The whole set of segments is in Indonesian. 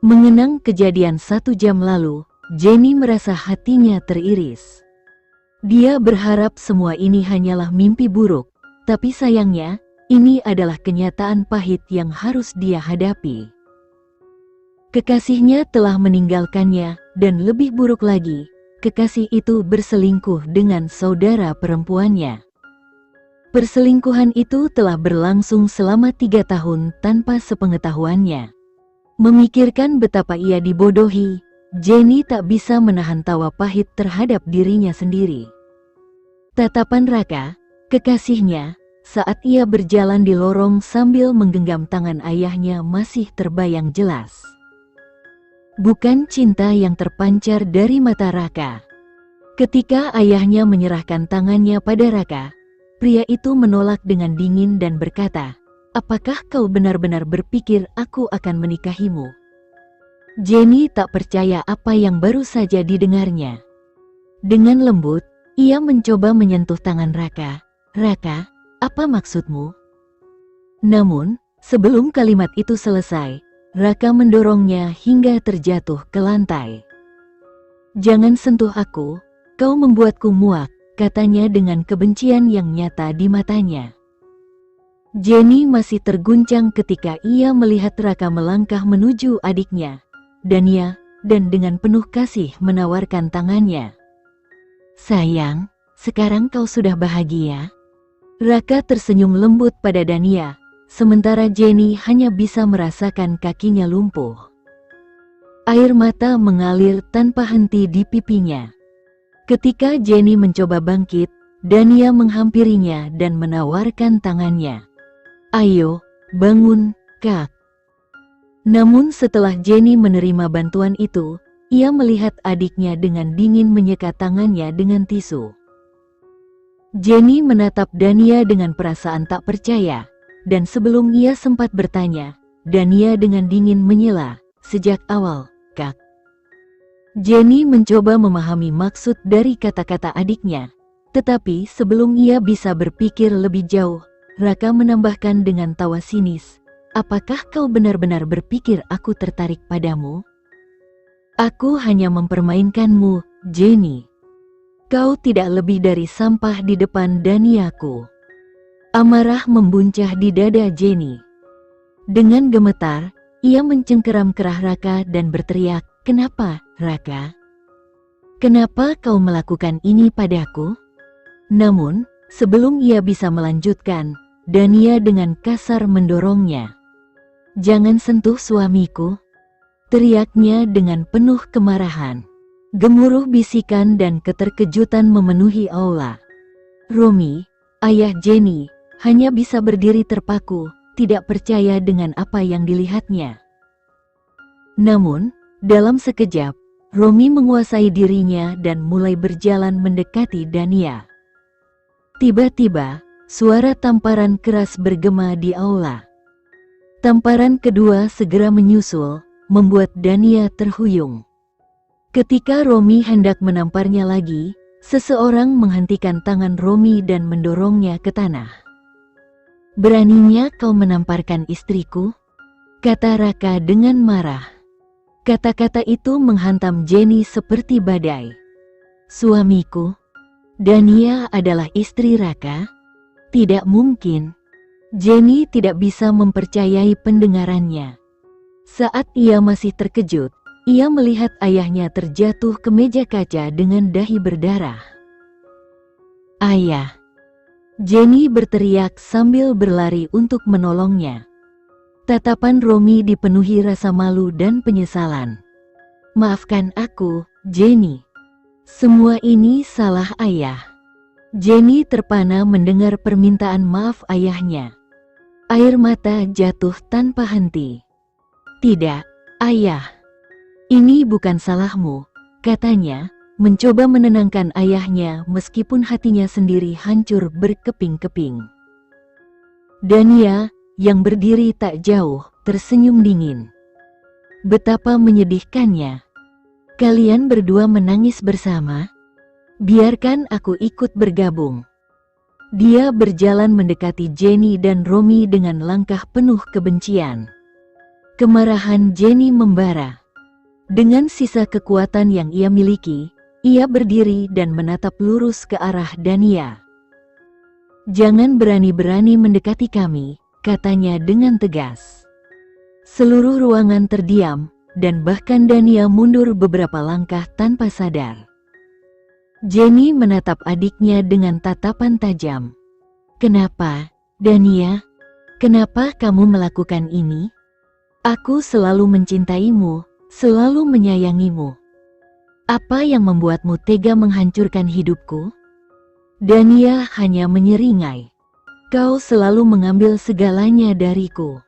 Mengenang kejadian 1 jam lalu, Jenny merasa hatinya teriris. Dia berharap semua ini hanyalah mimpi buruk, tapi sayangnya, ini adalah kenyataan pahit yang harus dia hadapi. Kekasihnya telah meninggalkannya, dan lebih buruk lagi, kekasih itu berselingkuh dengan saudara perempuannya. Perselingkuhan itu telah berlangsung selama 3 tahun tanpa sepengetahuannya. Memikirkan betapa ia dibodohi, Jenny tak bisa menahan tawa pahit terhadap dirinya sendiri. Tatapan Raka, kekasihnya, saat ia berjalan di lorong sambil menggenggam tangan ayahnya masih terbayang jelas. Bukan cinta yang terpancar dari mata Raka. Ketika ayahnya menyerahkan tangannya pada Raka, pria itu menolak dengan dingin dan berkata, "Apakah kau benar-benar berpikir aku akan menikahimu?" Jenny tak percaya apa yang baru saja didengarnya. Dengan lembut, ia mencoba menyentuh tangan Raka. "Raka, apa maksudmu?" Namun, sebelum kalimat itu selesai, Raka mendorongnya hingga terjatuh ke lantai. "Jangan sentuh aku, kau membuatku muak," katanya dengan kebencian yang nyata di matanya. Jenny masih terguncang ketika ia melihat Raka melangkah menuju adiknya, Dania, dan dengan penuh kasih menawarkan tangannya. "Sayang, sekarang kau sudah bahagia?" Raka tersenyum lembut pada Dania, sementara Jenny hanya bisa merasakan kakinya lumpuh. Air mata mengalir tanpa henti di pipinya. Ketika Jenny mencoba bangkit, Dania menghampirinya dan menawarkan tangannya. "Ayo, bangun, Kak." Namun setelah Jenny menerima bantuan itu, ia melihat adiknya dengan dingin menyekat tangannya dengan tisu. Jenny menatap Dania dengan perasaan tak percaya, dan sebelum ia sempat bertanya, Dania dengan dingin menyela, "Sejak awal, Kak." Jenny mencoba memahami maksud dari kata-kata adiknya, tetapi sebelum ia bisa berpikir lebih jauh, Raka menambahkan dengan tawa sinis, "Apakah kau benar-benar berpikir aku tertarik padamu? Aku hanya mempermainkanmu, Jenny. Kau tidak lebih dari sampah di depan Daniaku." Amarah membuncah di dada Jenny. Dengan gemetar, ia mencengkeram kerah Raka dan berteriak, "Kenapa, Raka? Kenapa kau melakukan ini padaku?" Namun, sebelum ia bisa melanjutkan, Dania dengan kasar mendorongnya. "Jangan sentuh suamiku," teriaknya dengan penuh kemarahan. Gemuruh bisikan dan keterkejutan memenuhi aula. Romi, ayah Jenny, hanya bisa berdiri terpaku, tidak percaya dengan apa yang dilihatnya. Namun, dalam sekejap, Romi menguasai dirinya dan mulai berjalan mendekati Dania. Tiba-tiba, suara tamparan keras bergema di aula. Tamparan kedua segera menyusul, membuat Dania terhuyung. Ketika Romi hendak menamparnya lagi, seseorang menghentikan tangan Romi dan mendorongnya ke tanah. "Beraninya kau menamparkan istriku?" kata Raka dengan marah. Kata-kata itu menghantam Jenny seperti badai. "Suamiku? Dania adalah istri Raka? Tidak mungkin." Jenny tidak bisa mempercayai pendengarannya. Saat ia masih terkejut, ia melihat ayahnya terjatuh ke meja kaca dengan dahi berdarah. "Ayah!" Jenny berteriak sambil berlari untuk menolongnya. Tatapan Romi dipenuhi rasa malu dan penyesalan. "Maafkan aku, Jenny. Semua ini salah ayah." Jenny terpana mendengar permintaan maaf ayahnya. Air mata jatuh tanpa henti. "Tidak, ayah. Ini bukan salahmu," katanya, mencoba menenangkan ayahnya meskipun hatinya sendiri hancur berkeping-keping. Dania, yang berdiri tak jauh, tersenyum dingin. "Betapa menyedihkannya. Kalian berdua menangis bersama? Biarkan aku ikut bergabung." Dia berjalan mendekati Jenny dan Romi dengan langkah penuh kebencian. Kemarahan Jenny membara. Dengan sisa kekuatan yang ia miliki, ia berdiri dan menatap lurus ke arah Dania. "Jangan berani-berani mendekati kami," katanya dengan tegas. Seluruh ruangan terdiam, dan bahkan Dania mundur beberapa langkah tanpa sadar. Jenny menatap adiknya dengan tatapan tajam. "Kenapa, Dania? Kenapa kamu melakukan ini? Aku selalu mencintaimu, selalu menyayangimu. Apa yang membuatmu tega menghancurkan hidupku?" Dania hanya menyeringai. "Kau selalu mengambil segalanya dariku.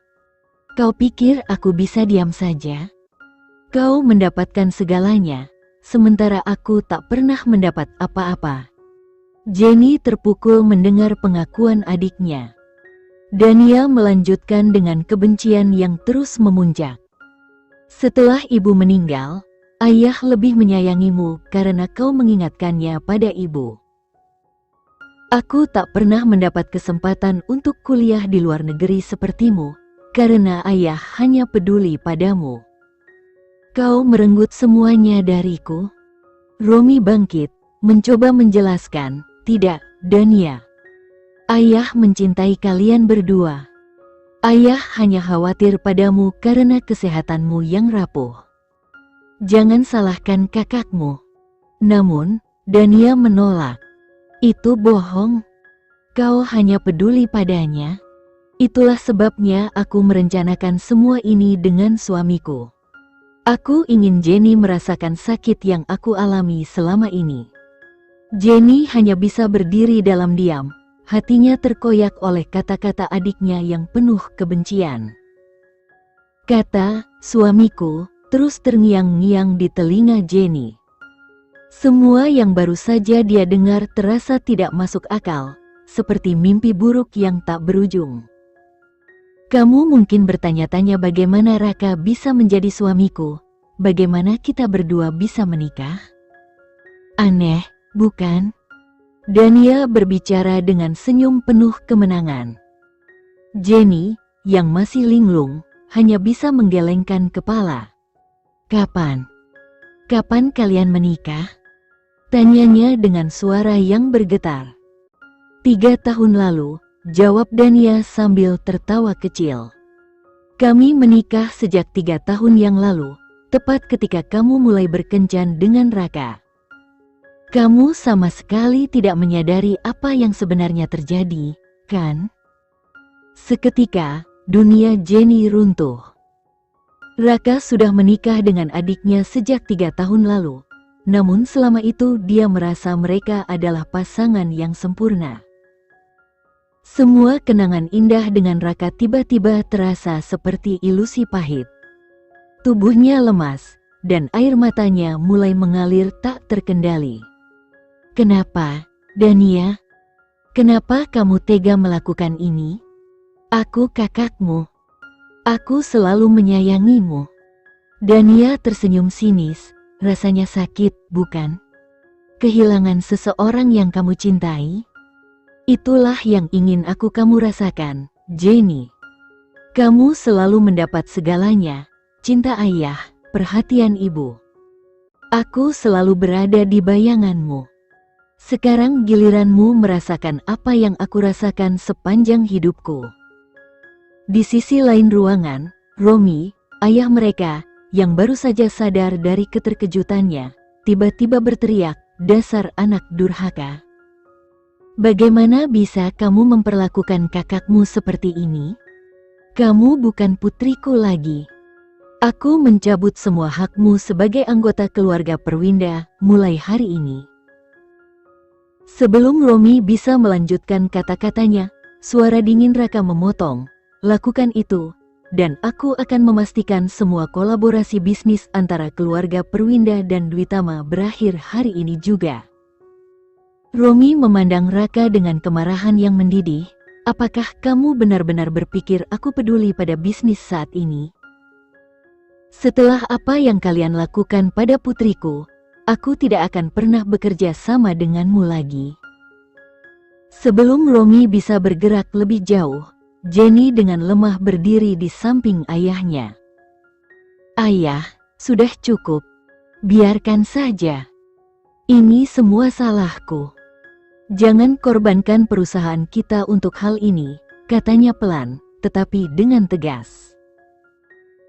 Kau pikir aku bisa diam saja? Kau mendapatkan segalanya, sementara aku tak pernah mendapat apa-apa." Jenny terpukul mendengar pengakuan adiknya. Dania melanjutkan dengan kebencian yang terus memuncak. "Setelah ibu meninggal, ayah lebih menyayangimu karena kau mengingatkannya pada ibu. Aku tak pernah mendapat kesempatan untuk kuliah di luar negeri sepertimu, karena ayah hanya peduli padamu. Kau merenggut semuanya dariku." Romi bangkit, mencoba menjelaskan, "Tidak, Dania. Ayah mencintai kalian berdua. Ayah hanya khawatir padamu karena kesehatanmu yang rapuh. Jangan salahkan kakakmu." Namun, Dania menolak. "Itu bohong. Kau hanya peduli padanya. Itulah sebabnya aku merencanakan semua ini dengan suamiku. Aku ingin Jenny merasakan sakit yang aku alami selama ini." Jenny hanya bisa berdiri dalam diam, hatinya terkoyak oleh kata-kata adiknya yang penuh kebencian. Kata "suamiku" terus terngiang-ngiang di telinga Jenny. Semua yang baru saja dia dengar terasa tidak masuk akal, seperti mimpi buruk yang tak berujung. "Kamu mungkin bertanya-tanya bagaimana Raka bisa menjadi suamiku, bagaimana kita berdua bisa menikah? Aneh, bukan?" Dania berbicara dengan senyum penuh kemenangan. Jenny, yang masih linglung, hanya bisa menggelengkan kepala. "Kapan? Kapan kalian menikah?" tanyanya dengan suara yang bergetar. 3 tahun lalu, jawab Dania sambil tertawa kecil. "Kami menikah sejak 3 tahun yang lalu, tepat ketika kamu mulai berkencan dengan Raka. Kamu sama sekali tidak menyadari apa yang sebenarnya terjadi, kan?" Seketika, dunia Jenny runtuh. Raka sudah menikah dengan adiknya sejak 3 tahun lalu, namun selama itu dia merasa mereka adalah pasangan yang sempurna. Semua kenangan indah dengan Raka tiba-tiba terasa seperti ilusi pahit. Tubuhnya lemas, dan air matanya mulai mengalir tak terkendali. "Kenapa, Dania? Kenapa kamu tega melakukan ini? Aku kakakmu. Aku selalu menyayangimu." Dania tersenyum sinis, "Rasanya sakit, bukan? Kehilangan seseorang yang kamu cintai? Itulah yang ingin kamu rasakan, Jenny. Kamu selalu mendapat segalanya, cinta ayah, perhatian ibu. Aku selalu berada di bayanganmu. Sekarang giliranmu merasakan apa yang aku rasakan sepanjang hidupku." Di sisi lain ruangan, Romi, ayah mereka, yang baru saja sadar dari keterkejutannya, tiba-tiba berteriak, "Dasar anak durhaka! Bagaimana bisa kamu memperlakukan kakakmu seperti ini? Kamu bukan putriku lagi. Aku mencabut semua hakmu sebagai anggota keluarga Perwinda mulai hari ini." Sebelum Romi bisa melanjutkan kata-katanya, suara dingin Raka memotong, "Lakukan itu, dan aku akan memastikan semua kolaborasi bisnis antara keluarga Perwinda dan Dwitama berakhir hari ini juga." Romi memandang Raka dengan kemarahan yang mendidih. "Apakah kamu benar-benar berpikir aku peduli pada bisnis saat ini? Setelah apa yang kalian lakukan pada putriku, aku tidak akan pernah bekerja sama denganmu lagi." Sebelum Romi bisa bergerak lebih jauh, Jenny dengan lemah berdiri di samping ayahnya. Ayah, sudah cukup. Biarkan saja. Ini semua salahku. Jangan korbankan perusahaan kita untuk hal ini, katanya pelan, tetapi dengan tegas.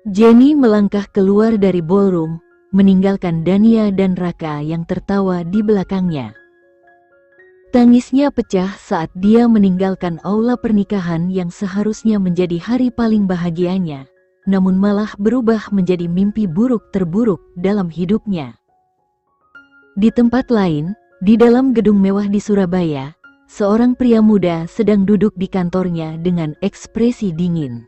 Jenny melangkah keluar dari ballroom, meninggalkan Dania dan Raka yang tertawa di belakangnya. Tangisnya pecah saat dia meninggalkan aula pernikahan yang seharusnya menjadi hari paling bahagianya, namun malah berubah menjadi mimpi buruk terburuk dalam hidupnya. Di tempat lain, di dalam gedung mewah di Surabaya, seorang pria muda sedang duduk di kantornya dengan ekspresi dingin.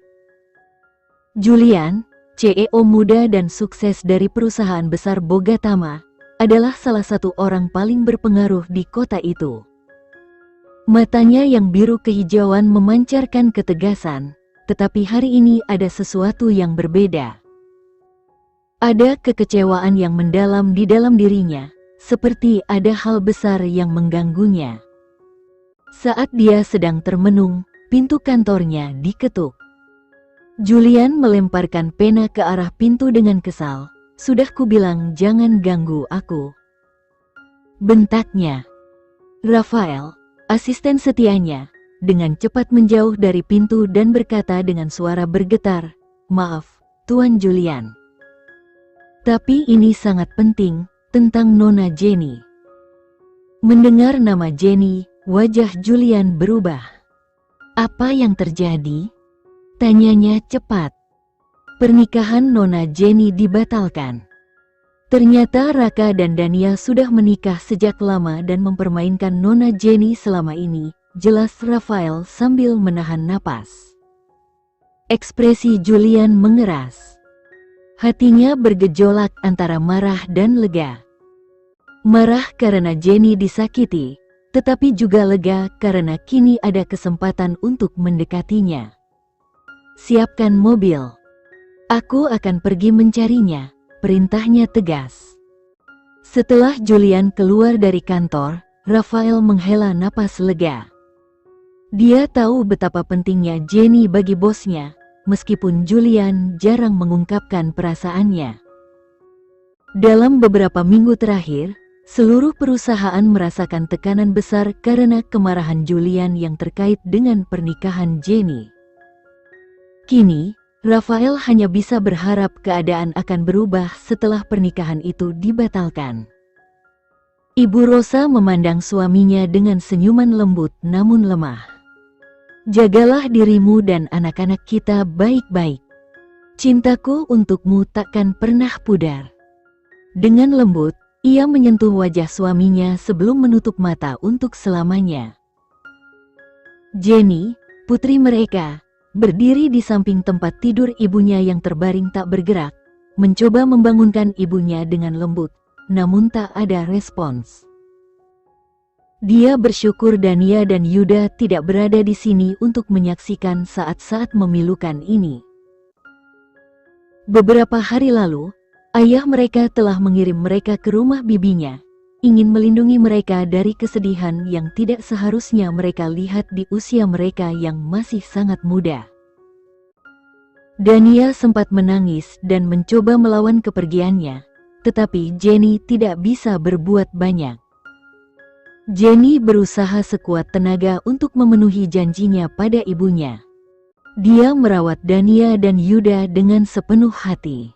Julian, CEO muda dan sukses dari perusahaan besar Bogatama, adalah salah satu orang paling berpengaruh di kota itu. Matanya yang biru kehijauan memancarkan ketegasan, tetapi hari ini ada sesuatu yang berbeda. Ada kekecewaan yang mendalam di dalam dirinya, seperti ada hal besar yang mengganggunya. Saat dia sedang termenung, pintu kantornya diketuk. Julian melemparkan pena ke arah pintu dengan kesal. "Sudah kubilang jangan ganggu aku," bentaknya. Rafael, asisten setianya, dengan cepat menjauh dari pintu dan berkata dengan suara bergetar, "Maaf, Tuan Julian. Tapi ini sangat penting, tentang Nona Jenny." Mendengar nama Jenny, wajah Julian berubah. "Apa yang terjadi?" tanyanya cepat. Pernikahan Nona Jenny dibatalkan. Ternyata Raka dan Dania sudah menikah sejak lama dan mempermainkan Nona Jenny selama ini, jelas Rafael sambil menahan napas. Ekspresi Julian mengeras. Hatinya bergejolak antara marah dan lega. Marah karena Jenny disakiti, tetapi juga lega karena kini ada kesempatan untuk mendekatinya. "Siapkan mobil. Aku akan pergi mencarinya," perintahnya tegas. Setelah Julian keluar dari kantor, Rafael menghela napas lega. Dia tahu betapa pentingnya Jenny bagi bosnya, meskipun Julian jarang mengungkapkan perasaannya. Dalam beberapa minggu terakhir, seluruh perusahaan merasakan tekanan besar karena kemarahan Julian yang terkait dengan pernikahan Jenny. Kini, Rafael hanya bisa berharap keadaan akan berubah setelah pernikahan itu dibatalkan. Ibu Rosa memandang suaminya dengan senyuman lembut namun lemah. "Jagalah dirimu dan anak-anak kita baik-baik. Cintaku untukmu takkan pernah pudar." Dengan lembut, ia menyentuh wajah suaminya sebelum menutup mata untuk selamanya. Jenny, putri mereka, berdiri di samping tempat tidur ibunya yang terbaring tak bergerak, mencoba membangunkan ibunya dengan lembut, namun tak ada respons. Dia bersyukur Dania dan Yuda tidak berada di sini untuk menyaksikan saat-saat memilukan ini. Beberapa hari lalu, ayah mereka telah mengirim mereka ke rumah bibinya, ingin melindungi mereka dari kesedihan yang tidak seharusnya mereka lihat di usia mereka yang masih sangat muda. Dania sempat menangis dan mencoba melawan kepergiannya, tetapi Jenny tidak bisa berbuat banyak. Jenny berusaha sekuat tenaga untuk memenuhi janjinya pada ibunya. Dia merawat Dania dan Yuda dengan sepenuh hati.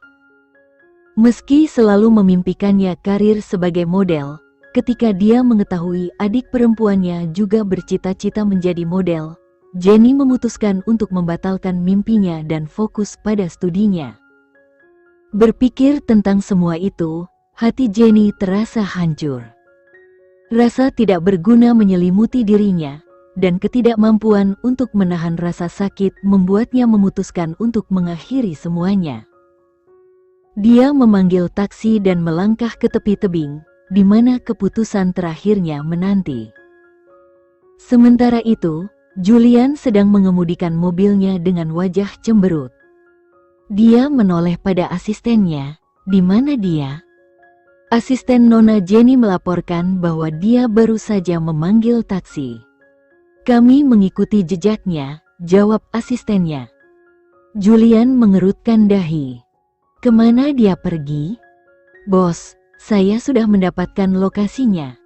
Meski selalu memimpikannya karir sebagai model, ketika dia mengetahui adik perempuannya juga bercita-cita menjadi model, Jenny memutuskan untuk membatalkan mimpinya dan fokus pada studinya. Berpikir tentang semua itu, hati Jenny terasa hancur. Rasa tidak berguna menyelimuti dirinya, dan ketidakmampuan untuk menahan rasa sakit membuatnya memutuskan untuk mengakhiri semuanya. Dia memanggil taksi dan melangkah ke tepi tebing, di mana keputusan terakhirnya menanti. Sementara itu, Julian sedang mengemudikan mobilnya dengan wajah cemberut. Dia menoleh pada asistennya, "Di mana dia?" Asisten Nona Jenny melaporkan bahwa dia baru saja memanggil taksi. "Kami mengikuti jejaknya," jawab asistennya. Julian mengerutkan dahi. Kemana dia pergi? Bos, saya sudah mendapatkan lokasinya.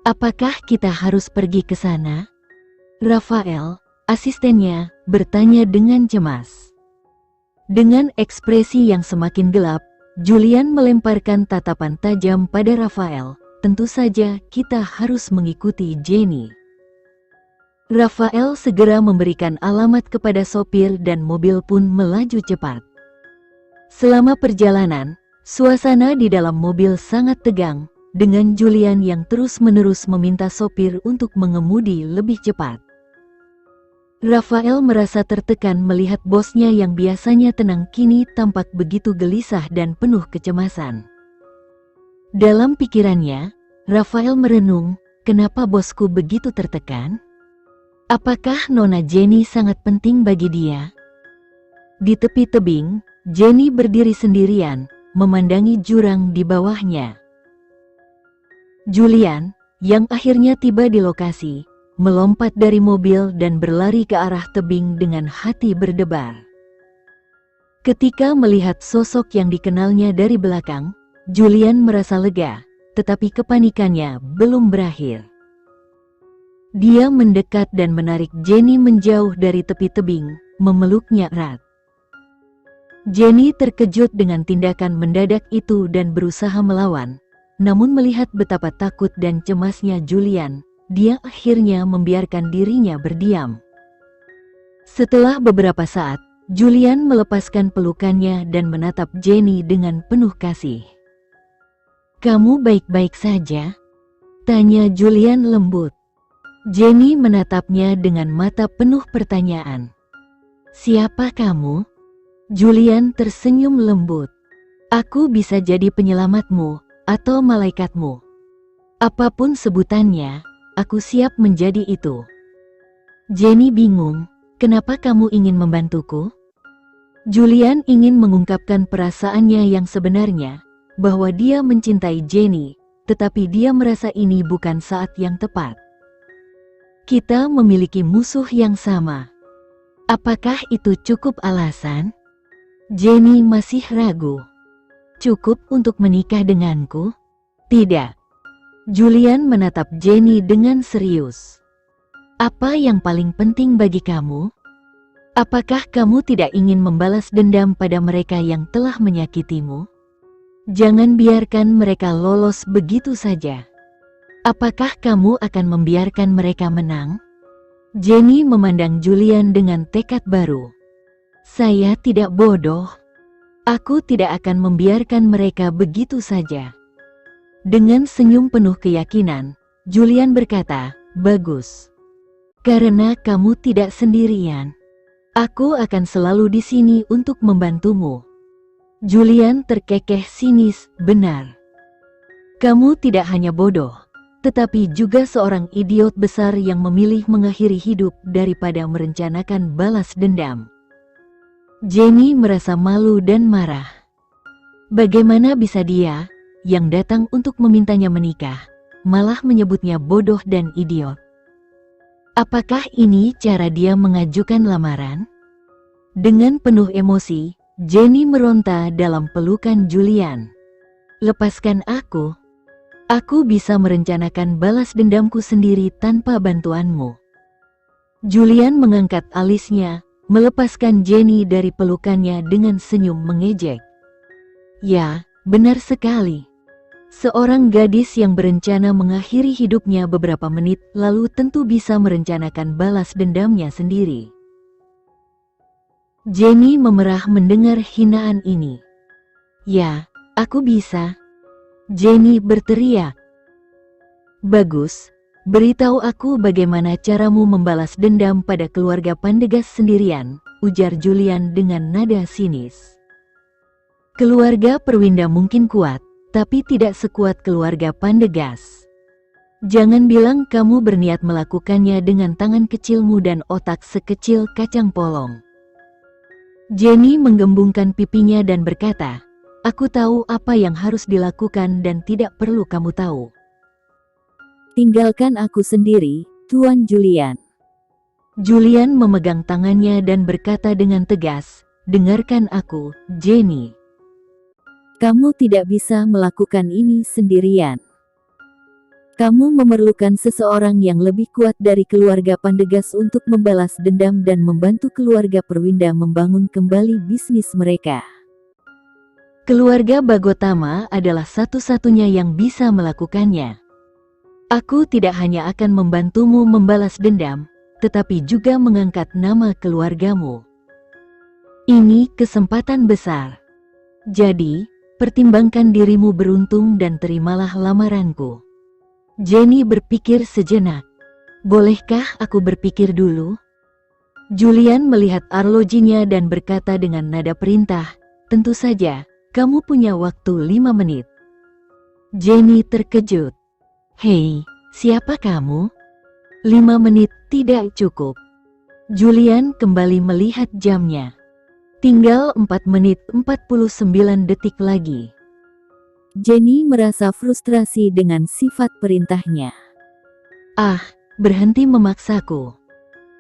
Apakah kita harus pergi ke sana? Rafael, asistennya, bertanya dengan cemas. Dengan ekspresi yang semakin gelap, Julian melemparkan tatapan tajam pada Rafael. Tentu saja kita harus mengikuti Jenny. Rafael segera memberikan alamat kepada sopir dan mobil pun melaju cepat. Selama perjalanan, suasana di dalam mobil sangat tegang, dengan Julian yang terus-menerus meminta sopir untuk mengemudi lebih cepat. Rafael merasa tertekan melihat bosnya yang biasanya tenang kini tampak begitu gelisah dan penuh kecemasan. Dalam pikirannya, Rafael merenung, kenapa bosku begitu tertekan? Apakah Nona Jenny sangat penting bagi dia? Di tepi tebing, Jenny berdiri sendirian, memandangi jurang di bawahnya. Julian, yang akhirnya tiba di lokasi, melompat dari mobil dan berlari ke arah tebing dengan hati berdebar. Ketika melihat sosok yang dikenalnya dari belakang, Julian merasa lega, tetapi kepanikannya belum berakhir. Dia mendekat dan menarik Jenny menjauh dari tepi tebing, memeluknya erat. Jenny terkejut dengan tindakan mendadak itu dan berusaha melawan, namun melihat betapa takut dan cemasnya Julian, dia akhirnya membiarkan dirinya berdiam. Setelah beberapa saat, Julian melepaskan pelukannya dan menatap Jenny dengan penuh kasih. "Kamu baik-baik saja?" tanya Julian lembut. Jenny menatapnya dengan mata penuh pertanyaan. "Siapa kamu?" Julian tersenyum lembut. "Aku bisa jadi penyelamatmu, atau malaikatmu. Apapun sebutannya, aku siap menjadi itu." Jenny bingung, "Kenapa kamu ingin membantuku?" Julian ingin mengungkapkan perasaannya yang sebenarnya, bahwa dia mencintai Jenny, tetapi dia merasa ini bukan saat yang tepat. "Kita memiliki musuh yang sama. Apakah itu cukup alasan?" Jenny masih ragu. "Cukup untuk menikah denganku?" "Tidak." Julian menatap Jenny dengan serius. "Apa yang paling penting bagi kamu? Apakah kamu tidak ingin membalas dendam pada mereka yang telah menyakitimu? Jangan biarkan mereka lolos begitu saja. Apakah kamu akan membiarkan mereka menang?" Jenny memandang Julian dengan tekad baru. "Saya tidak bodoh. Aku tidak akan membiarkan mereka begitu saja." Dengan senyum penuh keyakinan, Julian berkata, "Bagus. Karena kamu tidak sendirian. Aku akan selalu di sini untuk membantumu." Julian terkekeh sinis, "Benar. Kamu tidak hanya bodoh, tetapi juga seorang idiot besar yang memilih mengakhiri hidup daripada merencanakan balas dendam." Jenny merasa malu dan marah. Bagaimana bisa dia, yang datang untuk memintanya menikah, malah menyebutnya bodoh dan idiot? Apakah ini cara dia mengajukan lamaran? Dengan penuh emosi, Jenny meronta dalam pelukan Julian. "Lepaskan aku. Aku bisa merencanakan balas dendamku sendiri tanpa bantuanmu." Julian mengangkat alisnya, melepaskan Jenny dari pelukannya dengan senyum mengejek. "Ya, benar sekali. Seorang gadis yang berencana mengakhiri hidupnya beberapa menit lalu tentu bisa merencanakan balas dendamnya sendiri." Jenny memerah mendengar hinaan ini. "Ya, aku bisa." Jenny berteriak. "Bagus. Beritahu aku bagaimana caramu membalas dendam pada keluarga Pandegas sendirian," ujar Julian dengan nada sinis. "Keluarga Perwinda mungkin kuat, tapi tidak sekuat keluarga Pandegas. Jangan bilang kamu berniat melakukannya dengan tangan kecilmu dan otak sekecil kacang polong." Jenny menggembungkan pipinya dan berkata, "Aku tahu apa yang harus dilakukan dan tidak perlu kamu tahu. Tinggalkan aku sendiri, Tuan Julian." Julian memegang tangannya dan berkata dengan tegas, "Dengarkan aku, Jenny. Kamu tidak bisa melakukan ini sendirian. Kamu memerlukan seseorang yang lebih kuat dari keluarga Pandegas untuk membalas dendam dan membantu keluarga Perwinda membangun kembali bisnis mereka. Keluarga Bagotama adalah satu-satunya yang bisa melakukannya. Aku tidak hanya akan membantumu membalas dendam, tetapi juga mengangkat nama keluargamu. Ini kesempatan besar. Jadi, pertimbangkan dirimu beruntung dan terimalah lamaranku. Jenny berpikir sejenak. Bolehkah aku berpikir dulu? Julian melihat arlojinya dan berkata dengan nada perintah, tentu saja, kamu punya waktu 5 menit. Jenny terkejut. Hei, siapa kamu? 5 menit tidak cukup. Julian kembali melihat jamnya. Tinggal 4 menit 49 detik lagi. Jenny merasa frustrasi dengan sifat perintahnya. Ah, berhenti memaksaku.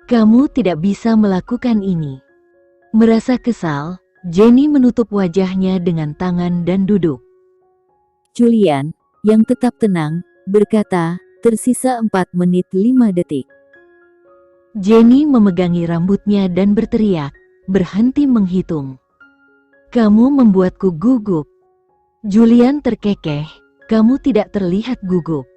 Kamu tidak bisa melakukan ini. Merasa kesal, Jenny menutup wajahnya dengan tangan dan duduk. Julian, yang tetap tenang, berkata, tersisa 4 menit 5 detik. Jenny memegangi rambutnya dan berteriak, berhenti menghitung. Kamu membuatku gugup. Julian terkekeh, kamu tidak terlihat gugup.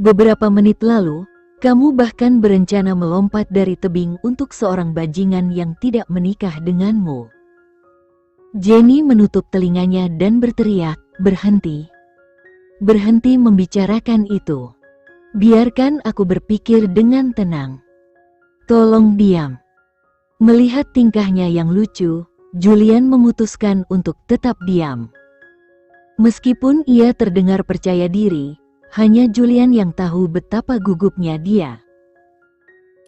Beberapa menit lalu, kamu bahkan berencana melompat dari tebing untuk seorang bajingan yang tidak menikah denganmu. Jenny menutup telinganya dan berteriak, berhenti. Berhenti membicarakan itu. Biarkan aku berpikir dengan tenang. Tolong diam. Melihat tingkahnya yang lucu, Julian memutuskan untuk tetap diam. Meskipun ia terdengar percaya diri, hanya Julian yang tahu betapa gugupnya dia.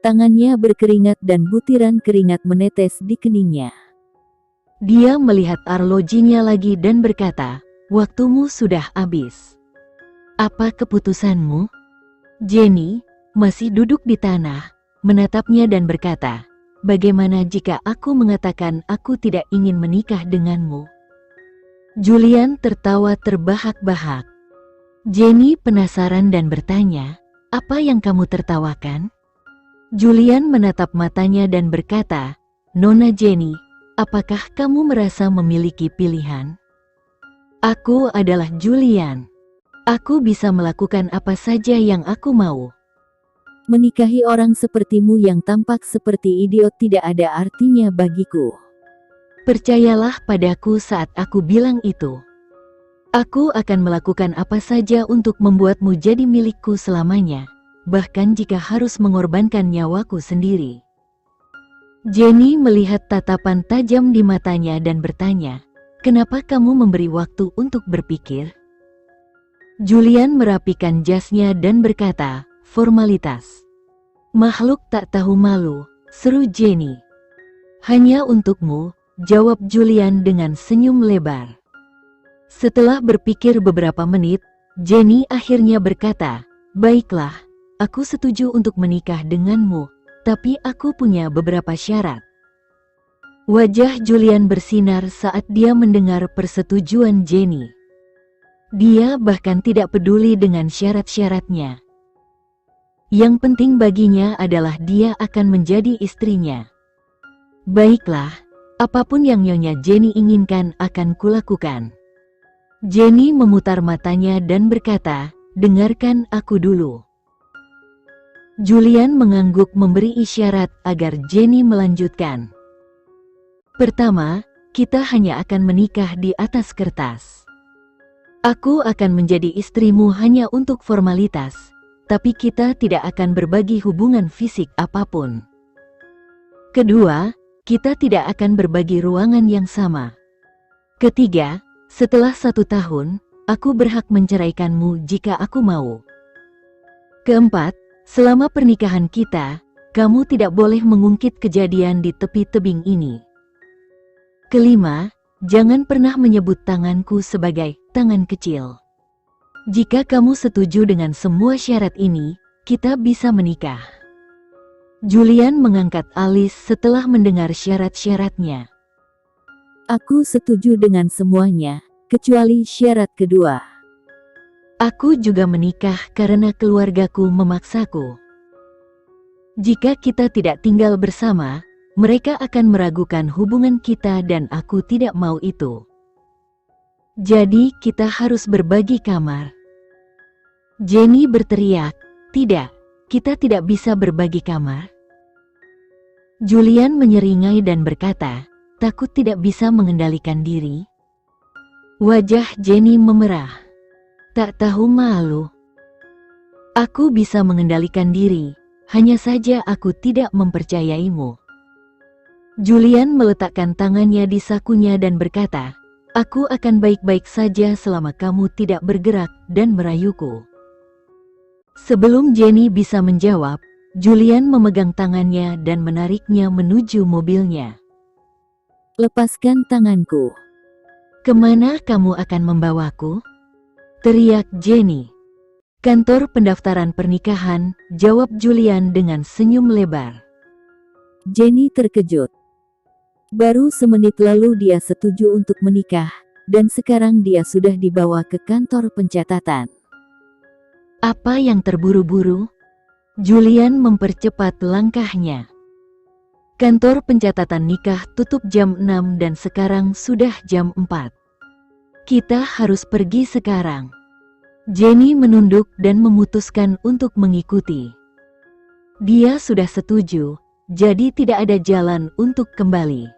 Tangannya berkeringat dan butiran keringat menetes di keningnya. Dia melihat arlojinya lagi dan berkata, waktumu sudah habis. Apa keputusanmu? Jenny masih duduk di tanah, menatapnya dan berkata, bagaimana jika aku mengatakan aku tidak ingin menikah denganmu? Julian tertawa terbahak-bahak. Jenny penasaran dan bertanya, apa yang kamu tertawakan? Julian menatap matanya dan berkata, Nona Jenny, apakah kamu merasa memiliki pilihan? Aku adalah Julian. Aku bisa melakukan apa saja yang aku mau. Menikahi orang sepertimu yang tampak seperti idiot tidak ada artinya bagiku. Percayalah padaku saat aku bilang itu. Aku akan melakukan apa saja untuk membuatmu jadi milikku selamanya, bahkan jika harus mengorbankan nyawaku sendiri. Jenny melihat tatapan tajam di matanya dan bertanya, kenapa kamu memberi waktu untuk berpikir? Julian merapikan jasnya dan berkata, formalitas. Makhluk tak tahu malu, seru Jenny. Hanya untukmu, jawab Julian dengan senyum lebar. Setelah berpikir beberapa menit, Jenny akhirnya berkata, baiklah, aku setuju untuk menikah denganmu, tapi aku punya beberapa syarat. Wajah Julian bersinar saat dia mendengar persetujuan Jenny. Dia bahkan tidak peduli dengan syarat-syaratnya. Yang penting baginya adalah dia akan menjadi istrinya. Baiklah, apapun yang Nyonya Jenny inginkan akan kulakukan. Jenny memutar matanya dan berkata, dengarkan aku dulu. Julian mengangguk memberi isyarat agar Jenny melanjutkan. Pertama, kita hanya akan menikah di atas kertas. Aku akan menjadi istrimu hanya untuk formalitas. Tapi kita tidak akan berbagi hubungan fisik apapun. Kedua, kita tidak akan berbagi ruangan yang sama. Ketiga, setelah 1 tahun, aku berhak menceraikanmu jika aku mau. Keempat, selama pernikahan kita, kamu tidak boleh mengungkit kejadian di tepi tebing ini. Kelima, jangan pernah menyebut tanganku sebagai tangan kecil. Jika kamu setuju dengan semua syarat ini, kita bisa menikah. Julian mengangkat alis setelah mendengar syarat-syaratnya. Aku setuju dengan semuanya, kecuali syarat kedua. Aku juga menikah karena keluargaku memaksaku. Jika kita tidak tinggal bersama, mereka akan meragukan hubungan kita dan aku tidak mau itu. Jadi kita harus berbagi kamar. Jenny berteriak, "Tidak, kita tidak bisa berbagi kamar." Julian menyeringai dan berkata, "Takut tidak bisa mengendalikan diri." Wajah Jenny memerah. "Tak tahu malu. Aku bisa mengendalikan diri, hanya saja aku tidak mempercayaimu." Julian meletakkan tangannya di sakunya dan berkata, "Aku akan baik-baik saja selama kamu tidak bergerak dan merayuku." Sebelum Jenny bisa menjawab, Julian memegang tangannya dan menariknya menuju mobilnya. "Lepaskan tanganku." "Kemana kamu akan membawaku?" teriak Jenny. "Kantor pendaftaran pernikahan," jawab Julian dengan senyum lebar. Jenny terkejut. Baru semenit lalu dia setuju untuk menikah, dan sekarang dia sudah dibawa ke kantor pencatatan. "Apa yang terburu-buru?" Julian mempercepat langkahnya. Kantor pencatatan nikah tutup jam 6 dan sekarang sudah jam 4. "Kita harus pergi sekarang." Jenny menunduk dan memutuskan untuk mengikuti. Dia sudah setuju, jadi tidak ada jalan untuk kembali.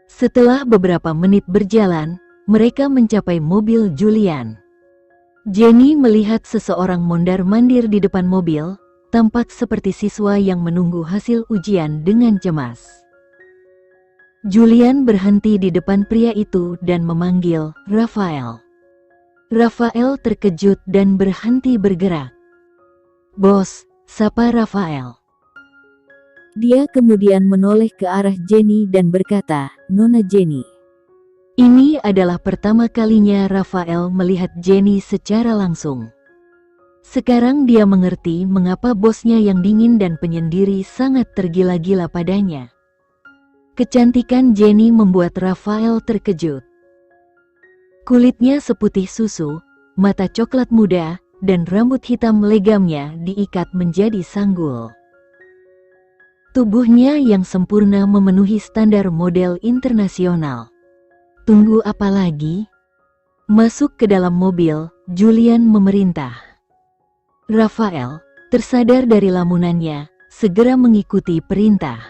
Setelah beberapa menit berjalan, mereka mencapai mobil Julian. Jenny melihat seseorang mondar-mandir di depan mobil, tampak seperti siswa yang menunggu hasil ujian dengan cemas. Julian berhenti di depan pria itu dan memanggil Rafael. Rafael terkejut dan berhenti bergerak. "Bos," sapa Rafael. Dia kemudian menoleh ke arah Jenny dan berkata, "Nona Jenny." Ini adalah pertama kalinya Rafael melihat Jenny secara langsung. Sekarang dia mengerti mengapa bosnya yang dingin dan penyendiri sangat tergila-gila padanya. Kecantikan Jenny membuat Rafael terkejut. Kulitnya seputih susu, mata coklat muda, dan rambut hitam legamnya diikat menjadi sanggul. Tubuhnya yang sempurna memenuhi standar model internasional. Tunggu apa lagi? Masuk ke dalam mobil, Julian memerintah. Rafael, tersadar dari lamunannya, segera mengikuti perintah.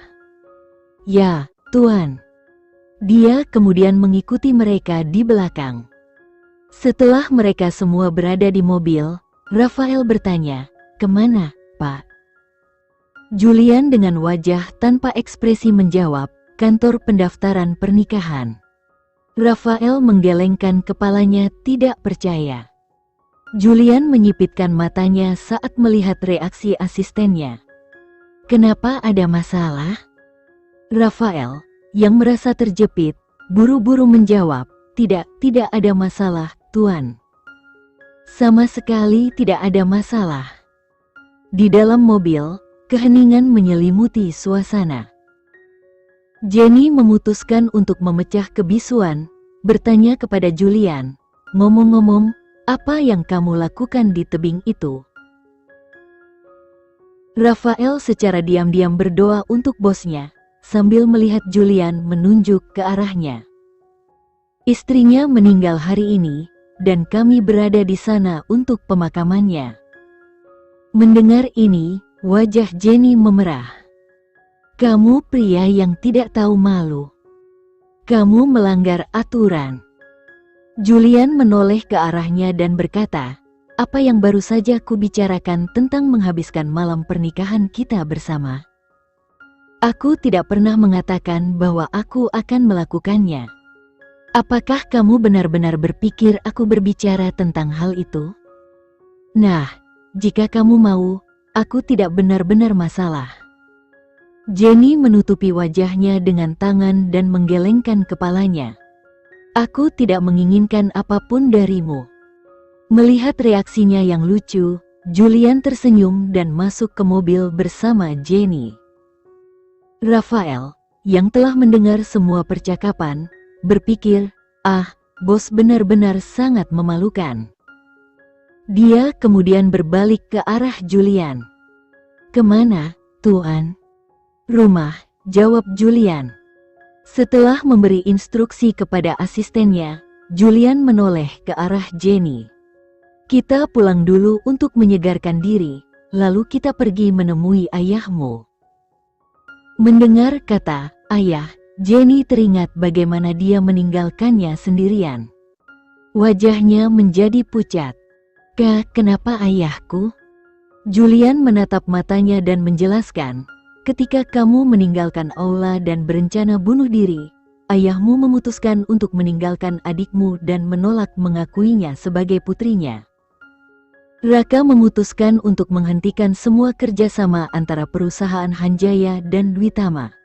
"Ya, Tuan." Dia kemudian mengikuti mereka di belakang. Setelah mereka semua berada di mobil, Rafael bertanya, "Kemana, Pak?" Julian dengan wajah tanpa ekspresi menjawab, "Kantor pendaftaran pernikahan." Rafael menggelengkan kepalanya tidak percaya. Julian menyipitkan matanya saat melihat reaksi asistennya. "Kenapa ada masalah?" Rafael, yang merasa terjepit, buru-buru menjawab, Tidak ada masalah, Tuan." Sama sekali tidak ada masalah. Di dalam mobil, keheningan menyelimuti suasana. Jenny memutuskan untuk memecah kebisuan, bertanya kepada Julian, "Ngomong-ngomong, apa yang kamu lakukan di tebing itu?" Rafael secara diam-diam berdoa untuk bosnya, sambil melihat Julian menunjuk ke arahnya. "Istrinya meninggal hari ini, dan kami berada di sana untuk pemakamannya." Mendengar ini, wajah Jenny memerah. "Kamu pria yang tidak tahu malu. Kamu melanggar aturan." Julian menoleh ke arahnya dan berkata, "Apa yang baru saja kubicarakan tentang menghabiskan malam pernikahan kita bersama? Aku tidak pernah mengatakan bahwa aku akan melakukannya. Apakah kamu benar-benar berpikir aku berbicara tentang hal itu? Nah, jika kamu mau, aku tidak benar-benar masalah." Jenny menutupi wajahnya dengan tangan dan menggelengkan kepalanya. "Aku tidak menginginkan apapun darimu." Melihat reaksinya yang lucu, Julian tersenyum dan masuk ke mobil bersama Jenny. Rafael, yang telah mendengar semua percakapan, berpikir, bos benar-benar sangat memalukan. Dia kemudian berbalik ke arah Julian. Kemana, Tuan? Rumah, jawab Julian. Setelah memberi instruksi kepada asistennya, Julian menoleh ke arah Jenny. Kita pulang dulu untuk menyegarkan diri, lalu kita pergi menemui ayahmu. Mendengar kata ayah, Jenny teringat bagaimana dia meninggalkannya sendirian. Wajahnya menjadi pucat. Kenapa ayahku? Julian menatap matanya dan menjelaskan, ketika kamu meninggalkan aula dan berencana bunuh diri, ayahmu memutuskan untuk meninggalkan adikmu dan menolak mengakuinya sebagai putrinya. Raka memutuskan untuk menghentikan semua kerjasama antara perusahaan Hanjaya dan Dwi Tama.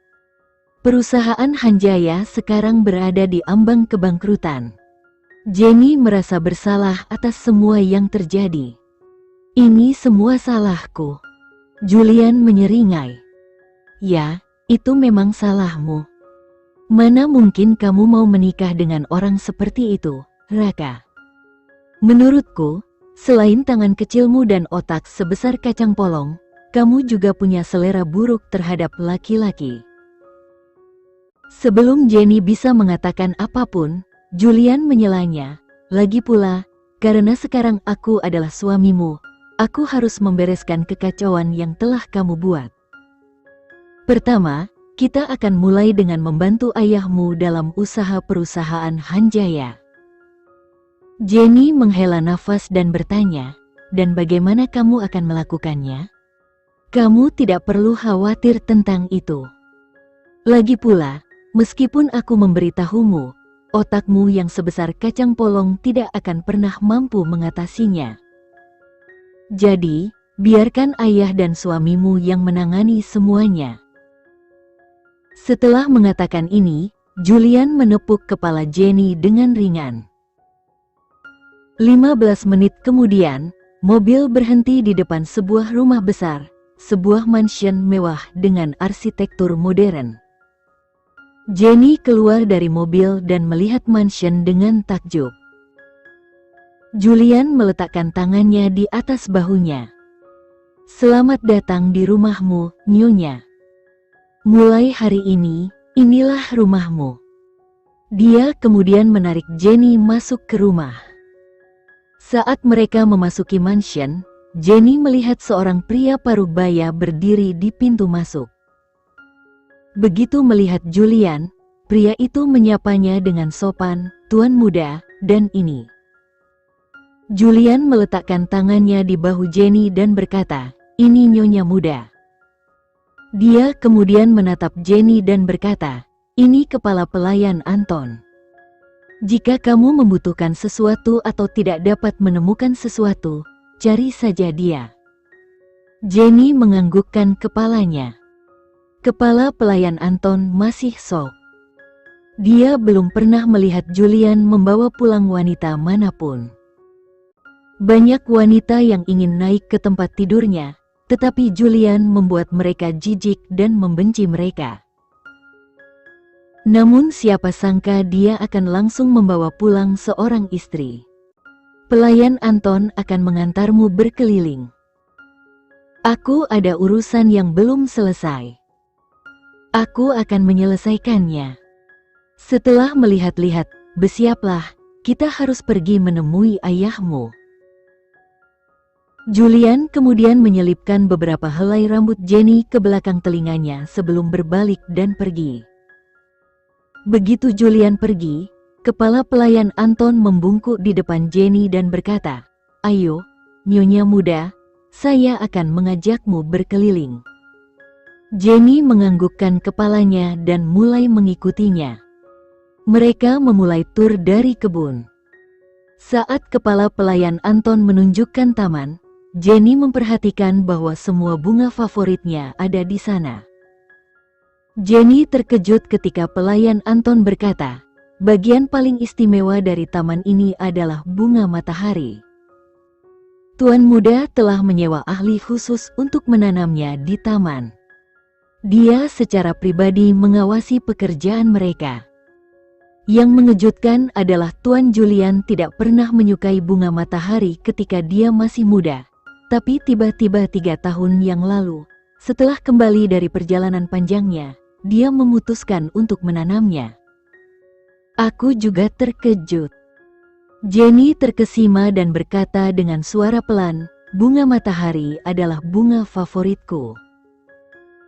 Perusahaan Hanjaya sekarang berada di ambang kebangkrutan. Jenny merasa bersalah atas semua yang terjadi. Ini semua salahku. Julian menyeringai. Ya, itu memang salahmu. Mana mungkin kamu mau menikah dengan orang seperti itu, Raka? Menurutku, selain tangan kecilmu dan otak sebesar kacang polong, kamu juga punya selera buruk terhadap laki-laki. Sebelum Jenny bisa mengatakan apapun, Julian menyelanya. Lagi pula, karena sekarang aku adalah suamimu, aku harus membereskan kekacauan yang telah kamu buat. Pertama, kita akan mulai dengan membantu ayahmu dalam usaha perusahaan Hanjaya. Jenny menghela nafas dan bertanya, dan bagaimana kamu akan melakukannya? Kamu tidak perlu khawatir tentang itu. Lagi pula, meskipun aku memberitahumu, otakmu yang sebesar kacang polong tidak akan pernah mampu mengatasinya. Jadi, biarkan ayah dan suamimu yang menangani semuanya. Setelah mengatakan ini, Julian menepuk kepala Jenny dengan ringan. 15 menit kemudian, mobil berhenti di depan sebuah rumah besar, sebuah mansion mewah dengan arsitektur modern. Jenny keluar dari mobil dan melihat mansion dengan takjub. Julian meletakkan tangannya di atas bahunya. Selamat datang di rumahmu, Nyonya. Mulai hari ini, inilah rumahmu. Dia kemudian menarik Jenny masuk ke rumah. Saat mereka memasuki mansion, Jenny melihat seorang pria parubaya berdiri di pintu masuk. Begitu melihat Julian, pria itu menyapanya dengan sopan, "Tuan muda," dan ini. Julian meletakkan tangannya di bahu Jenny dan berkata, "Ini Nyonya muda." Dia kemudian menatap Jenny dan berkata, "Ini kepala pelayan Anton. Jika kamu membutuhkan sesuatu atau tidak dapat menemukan sesuatu, cari saja dia." Jenny menganggukkan kepalanya. Kepala pelayan Anton masih shock. Dia belum pernah melihat Julian membawa pulang wanita manapun. Banyak wanita yang ingin naik ke tempat tidurnya, tetapi Julian membuat mereka jijik dan membenci mereka. Namun siapa sangka dia akan langsung membawa pulang seorang istri. Pelayan Anton akan mengantarmu berkeliling. Aku ada urusan yang belum selesai. Aku akan menyelesaikannya. Setelah melihat-lihat, bersiaplah, kita harus pergi menemui ayahmu. Julian kemudian menyelipkan beberapa helai rambut Jenny ke belakang telinganya sebelum berbalik dan pergi. Begitu Julian pergi, kepala pelayan Anton membungkuk di depan Jenny dan berkata, "Ayo, Nyonya muda, saya akan mengajakmu berkeliling." Jenny menganggukkan kepalanya dan mulai mengikutinya. Mereka memulai tur dari kebun. Saat kepala pelayan Anton menunjukkan taman, Jenny memperhatikan bahwa semua bunga favoritnya ada di sana. Jenny terkejut ketika pelayan Anton berkata, "Bagian paling istimewa dari taman ini adalah bunga matahari. Tuan muda telah menyewa ahli khusus untuk menanamnya di taman. Dia secara pribadi mengawasi pekerjaan mereka." Yang mengejutkan adalah Tuan Julian tidak pernah menyukai bunga matahari ketika dia masih muda. Tapi tiba-tiba 3 tahun yang lalu, setelah kembali dari perjalanan panjangnya, dia memutuskan untuk menanamnya. Aku juga terkejut. Jenny terkesima dan berkata dengan suara pelan, bunga matahari adalah bunga favoritku.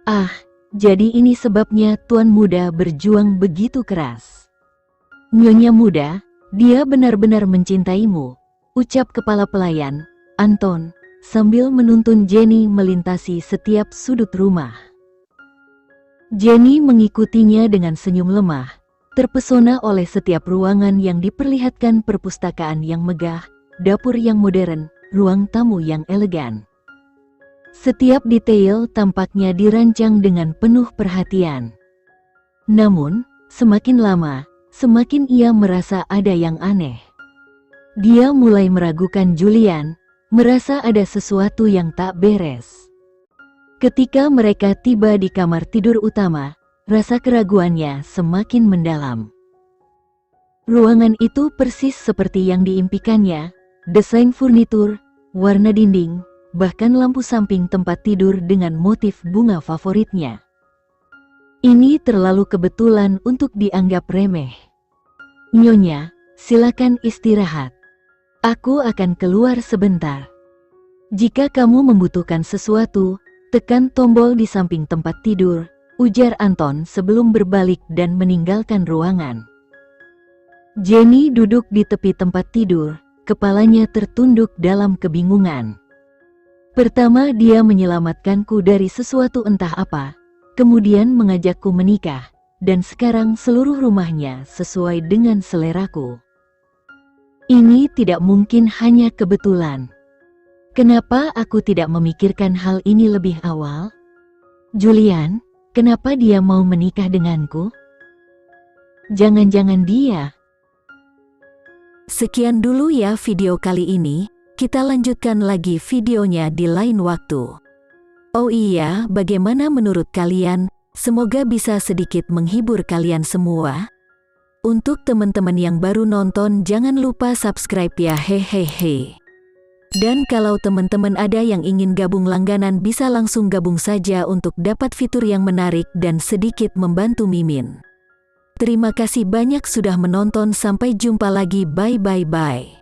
Ah, jadi ini sebabnya Tuan Muda berjuang begitu keras. Nyonya Muda, dia benar-benar mencintaimu, ucap kepala pelayan, Anton, sambil menuntun Jenny melintasi setiap sudut rumah. Jenny mengikutinya dengan senyum lemah, terpesona oleh setiap ruangan yang diperlihatkan, perpustakaan yang megah, dapur yang modern, ruang tamu yang elegan. Setiap detail tampaknya dirancang dengan penuh perhatian. Namun, semakin lama, semakin ia merasa ada yang aneh. Dia mulai meragukan Julian, merasa ada sesuatu yang tak beres. Ketika mereka tiba di kamar tidur utama, rasa keraguannya semakin mendalam. Ruangan itu persis seperti yang diimpikannya, desain furnitur, warna dinding, bahkan lampu samping tempat tidur dengan motif bunga favoritnya. Ini terlalu kebetulan untuk dianggap remeh. Nyonya, silakan istirahat. Aku akan keluar sebentar. Jika kamu membutuhkan sesuatu, tekan tombol di samping tempat tidur, ujar Anton sebelum berbalik dan meninggalkan ruangan. Jenny duduk di tepi tempat tidur, kepalanya tertunduk dalam kebingungan. Pertama dia menyelamatkanku dari sesuatu entah apa, kemudian mengajakku menikah, dan sekarang seluruh rumahnya sesuai dengan seleraku. Ini tidak mungkin hanya kebetulan. Kenapa aku tidak memikirkan hal ini lebih awal? Julian, kenapa dia mau menikah denganku? Jangan-jangan dia. Sekian dulu ya video kali ini, kita lanjutkan lagi videonya di lain waktu. Oh iya, bagaimana menurut kalian? Semoga bisa sedikit menghibur kalian semua. Untuk teman-teman yang baru nonton, jangan lupa subscribe ya, hehehe. Dan kalau teman-teman ada yang ingin gabung langganan, bisa langsung gabung saja untuk dapat fitur yang menarik dan sedikit membantu Mimin. Terima kasih banyak sudah menonton, sampai jumpa lagi, bye bye bye.